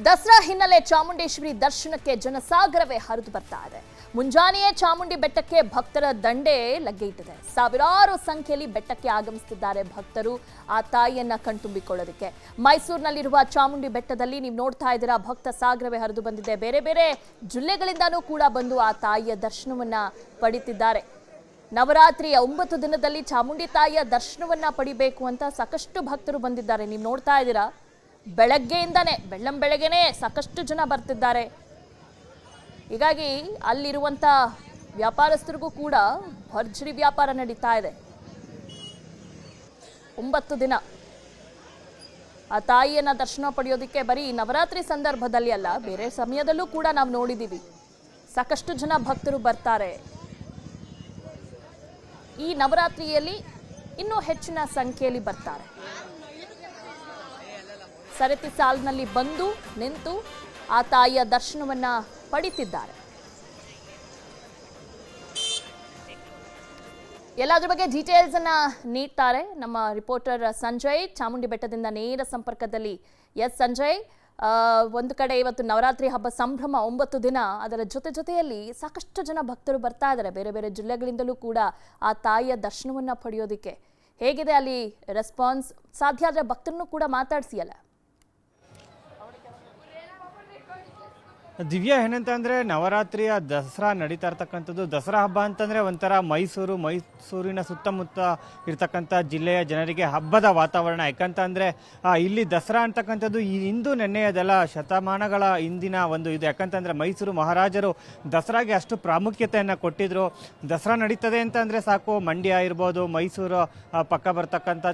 ದಸರಾ ಹಿನ್ನೆಲೆ ಚಾಮುಂಡೇಶ್ವರಿ ದರ್ಶನಕ್ಕೆ ಜನಸಾಗರವೇ ಹರಿದು ಬರ್ತಾ ಇದೆ. ಮುಂಜಾನೆಯೇ ಚಾಮುಂಡಿ ಬೆಟ್ಟಕ್ಕೆ ಭಕ್ತರ ದಂಡೇ ಲಗ್ಗೆ ಇಟ್ಟಿದೆ. ಸಾವಿರಾರು ಸಂಖ್ಯೆಯಲ್ಲಿ ಬೆಟ್ಟಕ್ಕೆ ಆಗಮಿಸುತ್ತಿದ್ದಾರೆ ಭಕ್ತರು ಆ ತಾಯಿಯನ್ನ ಕಣ್ತುಂಬಿಕೊಳ್ಳೋದಕ್ಕೆ. ಮೈಸೂರಿನಲ್ಲಿರುವ ಚಾಮುಂಡಿ ಬೆಟ್ಟದಲ್ಲಿ ನೀವು ನೋಡ್ತಾ ಇದ್ದೀರಾ, ಭಕ್ತ ಸಾಗರವೇ ಹರಿದು ಬಂದಿದೆ. ಬೇರೆ ಬೇರೆ ಜಿಲ್ಲೆಗಳಿಂದಲೂ ಕೂಡ ಬಂದು ಆ ತಾಯಿಯ ದರ್ಶನವನ್ನ ಪಡಿತಿದ್ದಾರೆ. ನವರಾತ್ರಿಯ 9 ದಿನದಲ್ಲಿ ಚಾಮುಂಡಿ ತಾಯಿಯ ದರ್ಶನವನ್ನ ಪಡಿಬೇಕು ಅಂತ ಸಾಕಷ್ಟು ಭಕ್ತರು ಬಂದಿದ್ದಾರೆ. ನೀವು ನೋಡ್ತಾ ಇದ್ದೀರಾ, ಬೆಳಗ್ಗೆಯಿಂದಾನೆ ಬೆಳ್ಳಂಬೆಳಗ್ಗೆನೇ ಸಾಕಷ್ಟು ಜನ ಬರ್ತಿದ್ದಾರೆ. ಹೀಗಾಗಿ ಅಲ್ಲಿರುವಂತ ವ್ಯಾಪಾರಸ್ಥರಿಗೂ ಕೂಡ ಭರ್ಜರಿ ವ್ಯಾಪಾರ ನಡೀತಾ ಇದೆ. 9 ದಿನ ಆ ತಾಯಿಯನ್ನ ದರ್ಶನ ಪಡೆಯೋದಕ್ಕೆ ಬರೀ ನವರಾತ್ರಿ ಸಂದರ್ಭದಲ್ಲಿ ಅಲ್ಲ, ಬೇರೆ ಸಮಯದಲ್ಲೂ ಕೂಡ ನಾವು ನೋಡಿದ್ದೀವಿ, ಸಾಕಷ್ಟು ಜನ ಭಕ್ತರು ಬರ್ತಾರೆ. ಈ ನವರಾತ್ರಿಯಲ್ಲಿ ಇನ್ನೂ ಹೆಚ್ಚಿನ ಸಂಖ್ಯೆಯಲ್ಲಿ ಬರ್ತಾರೆ. ಸರತಿ ಸಾಲಿನಲ್ಲಿ ಬಂದು ನಿಂತು ಆ ತಾಯಿಯ ದರ್ಶನವನ್ನ ಪಡಿತಿದ್ದಾರೆ. ಎಲ್ಲದ್ರ ಬಗ್ಗೆ ಡೀಟೇಲ್ಸ್ ಅನ್ನ ನೀಡ್ತಾರೆ ನಮ್ಮ ರಿಪೋರ್ಟರ್ ಸಂಜಯ್, ಚಾಮುಂಡಿ ಬೆಟ್ಟದಿಂದ ನೇರ ಸಂಪರ್ಕದಲ್ಲಿ. ಎಸ್ ಸಂಜಯ್, ಒಂದು ಕಡೆ ಇವತ್ತು ನವರಾತ್ರಿ ಹಬ್ಬ ಸಂಭ್ರಮ 9 ದಿನ, ಅದರ ಜೊತೆಯಲ್ಲಿ ಸಾಕಷ್ಟು ಜನ ಭಕ್ತರು ಬರ್ತಾ ಇದ್ದಾರೆ. ಬೇರೆ ಬೇರೆ ಜಿಲ್ಲೆಗಳಿಂದಲೂ ಕೂಡ ಆ ತಾಯಿಯ ದರ್ಶನವನ್ನ ಪಡೆಯೋದಿಕ್ಕೆ ಹೇಗಿದೆ ಅಲ್ಲಿ ರೆಸ್ಪಾನ್ಸ್? ಸಾಧ್ಯ ಆದ್ರೆ ಭಕ್ತರನ್ನು ಕೂಡ ಮಾತಾಡ್ಸಿಯಲ್ಲ. ದಿವ್ಯಾ, ಏನಂತಂದರೆ ನವರಾತ್ರಿಯ ದಸರಾ ನಡೀತಾ ಇರ್ತಕ್ಕಂಥದ್ದು. ದಸರಾ ಹಬ್ಬ ಅಂತಂದರೆ ಒಂಥರ ಮೈಸೂರಿನ ಸುತ್ತಮುತ್ತ ಇರ್ತಕ್ಕಂಥ ಜಿಲ್ಲೆಯ ಜನರಿಗೆ ಹಬ್ಬದ ವಾತಾವರಣ. ಯಾಕಂತಂದರೆ ಇಲ್ಲಿ ದಸರಾ ಅಂತಕ್ಕಂಥದ್ದು ಇಂದು ನೆನ್ನೆಯದೆಲ್ಲ ಶತಮಾನಗಳ ಹಿಂದಿನ ಒಂದು ಇದು. ಯಾಕಂತಂದರೆ ಮೈಸೂರು ಮಹಾರಾಜರು ದಸರಾಗೆ ಅಷ್ಟು ಪ್ರಾಮುಖ್ಯತೆಯನ್ನು ಕೊಟ್ಟಿದ್ದರು. ದಸರಾ ನಡೀತದೆ ಅಂತಂದರೆ ಸಾಕು, ಮಂಡ್ಯ ಇರ್ಬೋದು, ಮೈಸೂರು ಪಕ್ಕ ಬರ್ತಕ್ಕಂಥ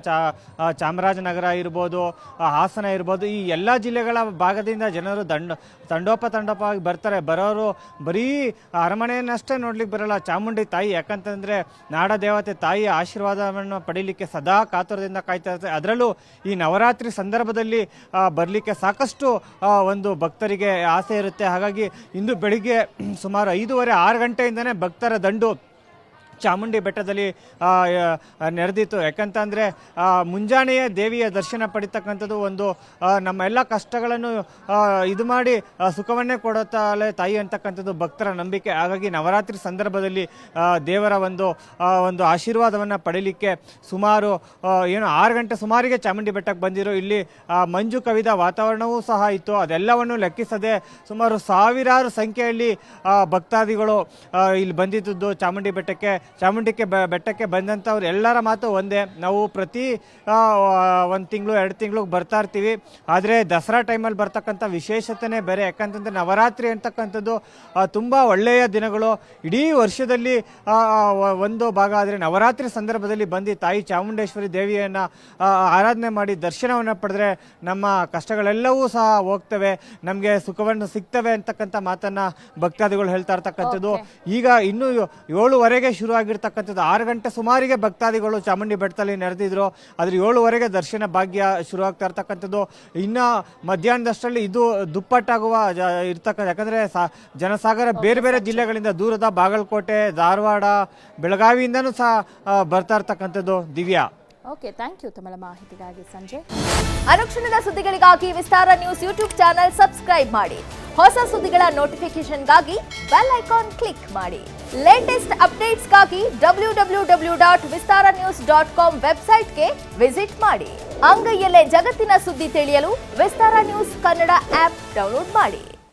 ಚಾಮರಾಜನಗರ ಇರ್ಬೋದು, ಹಾಸನ ಇರ್ಬೋದು, ಈ ಎಲ್ಲ ಜಿಲ್ಲೆಗಳ ಭಾಗದಿಂದ ಜನರು ತಂಡೋಪತಂಡವಾಗಿ ಬರ್ತಾರೆ. ಬರೋರು ಬರೀ ಅರಮನೆಯನ್ನಷ್ಟೇ ನೋಡ್ಲಿಕ್ಕೆ ಬರಲ್ಲ, ಚಾಮುಂಡಿ ತಾಯಿ, ಯಾಕಂತಂದರೆ ನಾಡ ದೇವತೆ ತಾಯಿಯ ಆಶೀರ್ವಾದವನ್ನು ಪಡೀಲಿಕ್ಕೆ ಸದಾ ಕಾತುರದಿಂದ ಕಾಯ್ತಾ ಇರ್ತಾರೆ. ಅದರಲ್ಲೂ ಈ ನವರಾತ್ರಿ ಸಂದರ್ಭದಲ್ಲಿ ಬರಲಿಕ್ಕೆ ಸಾಕಷ್ಟು ಒಂದು ಭಕ್ತರಿಗೆ ಆಸೆ ಇರುತ್ತೆ. ಹಾಗಾಗಿ ಇಂದು ಬೆಳಿಗ್ಗೆ ಸುಮಾರು 5:30-6 ಗಂಟೆಯಿಂದನೇ ಭಕ್ತರ ದಂಡು ಚಾಮುಂಡಿ ಬೆಟ್ಟದಲ್ಲಿ ನೆರೆದಿತ್ತು. ಯಾಕಂತಂದರೆ ಮುಂಜಾನೆಯೇ ದೇವಿಯ ದರ್ಶನ ಪಡಿತಕ್ಕಂಥದ್ದು ಒಂದು ನಮ್ಮ ಎಲ್ಲ ಕಷ್ಟಗಳನ್ನು ಇದು ಮಾಡಿ ಸುಖವನ್ನೇ ಕೊಡುತ್ತಾಳೆ ತಾಯಿ ಅಂತಕ್ಕಂಥದ್ದು ಭಕ್ತರ ನಂಬಿಕೆ. ಹಾಗಾಗಿ ನವರಾತ್ರಿ ಸಂದರ್ಭದಲ್ಲಿ ದೇವರ ಒಂದು ಆಶೀರ್ವಾದವನ್ನು ಪಡೀಲಿಕ್ಕೆ ಸುಮಾರು 6 ಗಂಟೆ ಸುಮಾರಿಗೆ ಚಾಮುಂಡಿ ಬೆಟ್ಟಕ್ಕೆ ಬಂದಿರೋ. ಇಲ್ಲಿ ಮಂಜು ಕವಿದ ವಾತಾವರಣವೂ ಸಹ ಇತ್ತು. ಅದೆಲ್ಲವನ್ನು ಲೆಕ್ಕಿಸದೆ ಸುಮಾರು ಸಾವಿರಾರು ಸಂಖ್ಯೆಯಲ್ಲಿ ಭಕ್ತಾದಿಗಳು ಇಲ್ಲಿ ಬಂದಿದ್ದು ಚಾಮುಂಡಿ ಬೆಟ್ಟಕ್ಕೆ ಬಂದಂಥವ್ರು ಎಲ್ಲರ ಮಾತು ಒಂದೇ, ನಾವು ಪ್ರತಿ 1 ತಿಂಗಳು 2 ತಿಂಗಳು ಬರ್ತಾ ಇರ್ತೀವಿ, ಆದರೆ ದಸರಾ ಟೈಮಲ್ಲಿ ಬರ್ತಕ್ಕಂಥ ವಿಶೇಷತೆನೇ ಬೇರೆ. ಯಾಕಂತಂದರೆ ನವರಾತ್ರಿ ಅಂತಕ್ಕಂಥದ್ದು ತುಂಬ ಒಳ್ಳೆಯ ದಿನಗಳು. ಇಡೀ ವರ್ಷದಲ್ಲಿ ಒಂದು ಭಾಗ, ಆದರೆ ನವರಾತ್ರಿ ಸಂದರ್ಭದಲ್ಲಿ ಬಂದು ತಾಯಿ ಚಾಮುಂಡೇಶ್ವರಿ ದೇವಿಯನ್ನು ಆರಾಧನೆ ಮಾಡಿ ದರ್ಶನವನ್ನು ಪಡೆದ್ರೆ ನಮ್ಮ ಕಷ್ಟಗಳೆಲ್ಲವೂ ಸಹ ಹೋಗ್ತವೆ, ನಮಗೆ ಸುಖವನ್ನು ಸಿಗ್ತವೆ ಅಂತಕ್ಕಂಥ ಮಾತನ್ನು ಭಕ್ತಾದಿಗಳು ಹೇಳ್ತಾ ಇರ್ತಕ್ಕಂಥದ್ದು. ಈಗ ಇನ್ನೂ 7:15 ಶುರು ಆಗಿರ್ತಕ್ಕಂಥದ್ದು. 6 ಗಂಟೆ ಸುಮಾರಿಗೆ ಭಕ್ತಾದಿಗಳು ಚಾಮುಂಡಿ ಬೆಟ್ಟದಲ್ಲಿ ನೆರೆದಿದ್ರು, ಆದರೆ 7:15 ದರ್ಶನ ಭಾಗ್ಯ ಶುರುವಾಗ್ತಾ ಇರ್ತಕ್ಕಂಥದ್ದು. ಇನ್ನು ಮಧ್ಯಾಹ್ನದಷ್ಟರಲ್ಲಿ ಇದು ದುಪ್ಪಟ್ಟಾಗುವ ಇರ್ತಕ್ಕಂಥ, ಯಾಕಂದರೆ ಜನಸಾಗರ ಬೇರೆ ಬೇರೆ ಜಿಲ್ಲೆಗಳಿಂದ, ದೂರದ ಬಾಗಲಕೋಟೆ, ಧಾರವಾಡ, ಬೆಳಗಾವಿಯಿಂದನೂ ಸಹ ಬರ್ತಾ ಇರ್ತಕ್ಕಂಥದ್ದು. ದಿವ್ಯಾ, ಓಕೆ, ಥ್ಯಾಂಕ್ ಯು ತಮ್ಮ ಮಾಹಿತಿಗಾಗಿ ಸಂಜಯ್. ಅನುಕ್ಷಣದ ಸುದ್ದಿಗಳಿಗಾಗಿ ವಿಸ್ತಾರ ನ್ಯೂಸ್ ಯೂಟ್ಯೂಬ್ ಚಾನೆಲ್ ಸಬ್ಸ್ಕ್ರೈಬ್ ಮಾಡಿ. ಹೊಸ ಸುದ್ದಿಗಳ ನೋಟಿಫಿಕೇಶನ್ಗಾಗಿ ಬೆಲ್ ಐಕಾನ್ ಕ್ಲಿಕ್ ಮಾಡಿ. ಲೇಟೆಸ್ಟ್ ಅಪ್ಡೇಟ್ಸ್ಗಾಗಿ www.vistaranews.com ವೆಬ್ಸೈಟ್ಗೆ ವಿಸಿಟ್ ಮಾಡಿ. ಅಂಗೈಯಲ್ಲೇ ಜಗತ್ತಿನ ಸುದ್ದಿ ತಿಳಿಯಲು ವಿಸ್ತಾರ ನ್ಯೂಸ್ ಕನ್ನಡ ಆಪ್ ಡೌನ್ಲೋಡ್ ಮಾಡಿ.